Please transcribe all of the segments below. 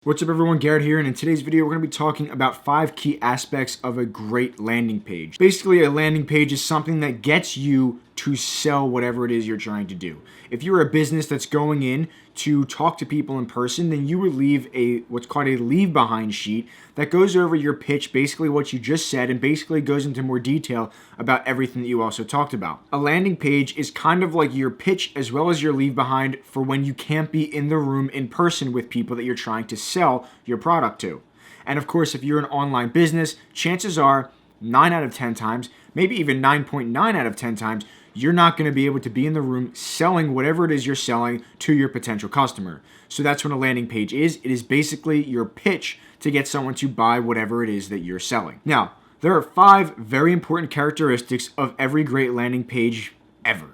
What's up everyone, Garrett here, and in today's video we're going to be talking about 5 key aspects of a great landing page. Basically, a landing page is something that gets you to sell whatever it is you're trying to do. If you're a business that's going in to talk to people in person, then you would leave what's called a leave behind sheet that goes over your pitch, basically what you just said, and basically goes into more detail about everything that you also talked about. A landing page is kind of like your pitch as well as your leave behind for when you can't be in the room in person with people that you're trying to sell your product to. And of course, if you're an online business, chances are 9 out of 10 times, maybe even 9.9 out of 10 times, you're not going to be able to be in the room selling whatever it is you're selling to your potential customer. So that's what a landing page is. It is basically your pitch to get someone to buy whatever it is that you're selling. Now, there are 5 very important characteristics of every great landing page ever.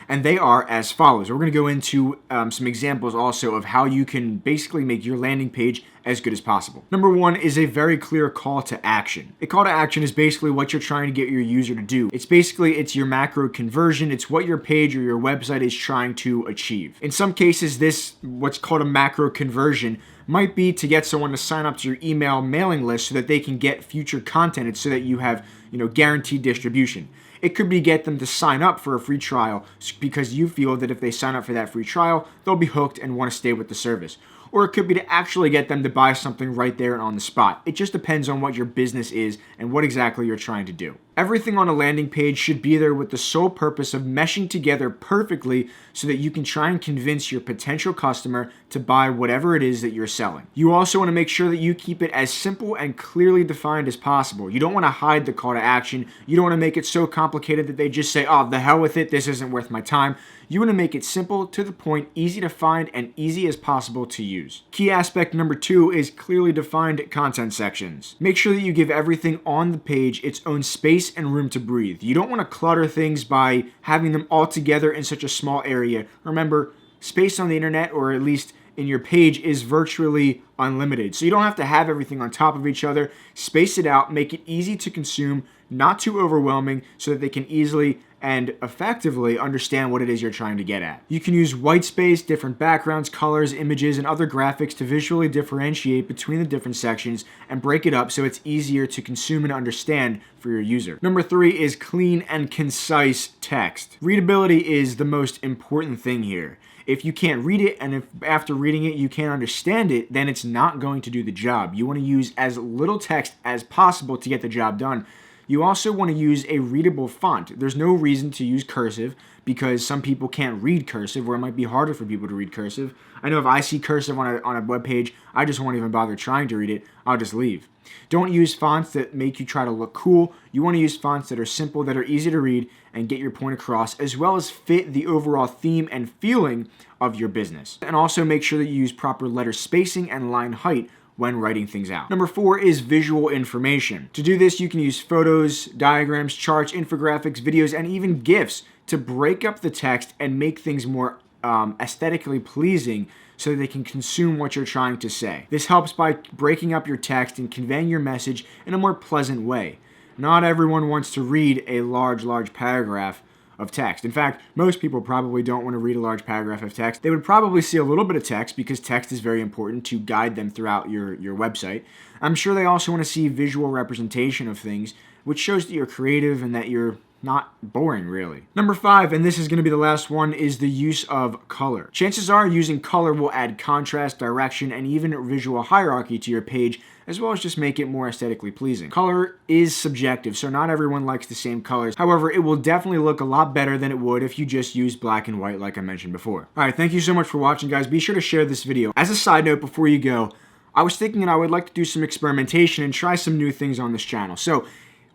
And they are as follows. We're going to go into some examples also of how you can basically make your landing page as good as possible. Number 1 is a very clear call to action. A call to action is basically what you're trying to get your user to do. It's your macro conversion. It's what your page or your website is trying to achieve. In some cases, this, what's called a macro conversion, might be to get someone to sign up to your email mailing list so that they can get future content. It's so that you have, guaranteed distribution. It could be get them to sign up for a free trial because you feel that if they sign up for that free trial, they'll be hooked and want to stay with the service. Or it could be to actually get them to buy something right there and on the spot. It just depends on what your business is and what exactly you're trying to do. Everything on a landing page should be there with the sole purpose of meshing together perfectly so that you can try and convince your potential customer to buy whatever it is that you're selling. You also want to make sure that you keep it as simple and clearly defined as possible. You don't want to hide the call to action. You don't want to make it so complicated that they just say, oh, the hell with it, this isn't worth my time. You want to make it simple, to the point, easy to find, and easy as possible to use. Key aspect number 2 is clearly defined content sections. Make sure that you give everything on the page its own space and room to breathe. You don't want to clutter things by having them all together in such a small area. Remember, space on the internet, or at least in your page, is virtually unlimited. So you don't have to have everything on top of each other. Space it out, make it easy to consume, not too overwhelming, so that they can easily and effectively understand what it is you're trying to get at. You can use white space, different backgrounds, colors, images, and other graphics to visually differentiate between the different sections and break it up so it's easier to consume and understand for your user. Number 3 is clean and concise text. Readability is the most important thing here. If you can't read it, and if after reading it you can't understand it, then it's not going to do the job. You want to use as little text as possible to get the job done. You also want to use a readable font. There's no reason to use cursive because some people can't read cursive, or it might be harder for people to read cursive. I know if I see cursive on a web page, I just won't even bother trying to read it. I'll just leave. Don't use fonts that make you try to look cool. You want to use fonts that are simple, that are easy to read, and get your point across, as well as fit the overall theme and feeling of your business. And also make sure that you use proper letter spacing and line height when writing things out. Number 4 is visual information. To do this, you can use photos, diagrams, charts, infographics, videos, and even GIFs to break up the text and make things more aesthetically pleasing so that they can consume what you're trying to say. This helps by breaking up your text and conveying your message in a more pleasant way. Not everyone wants to read a large paragraph of text. In fact, most people probably don't want to read a large paragraph of text. They would probably see a little bit of text because text is very important to guide them throughout your website. I'm sure they also want to see visual representation of things, which shows that you're creative and that you're not boring, really. Number 5, and this is going to be the last one, is the use of color. Chances are using color will add contrast, direction, and even visual hierarchy to your page, as well as just make it more aesthetically pleasing. Color is subjective, so not everyone likes the same colors. However, it will definitely look a lot better than it would if you just used black and white like I mentioned before. Alright, thank you so much for watching, guys. Be sure to share this video. As a side note before you go, I was thinking that I would like to do some experimentation and try some new things on this channel. So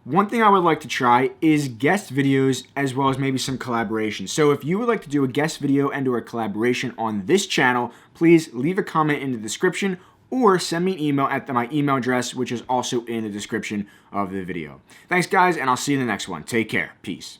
one thing I would like to try is guest videos as well as maybe some collaborations. So if you would like to do a guest video and or a collaboration on this channel, please leave a comment in the description or send me an email at my email address, which is also in the description of the video. Thanks, guys, and I'll see you in the next one. Take care. Peace.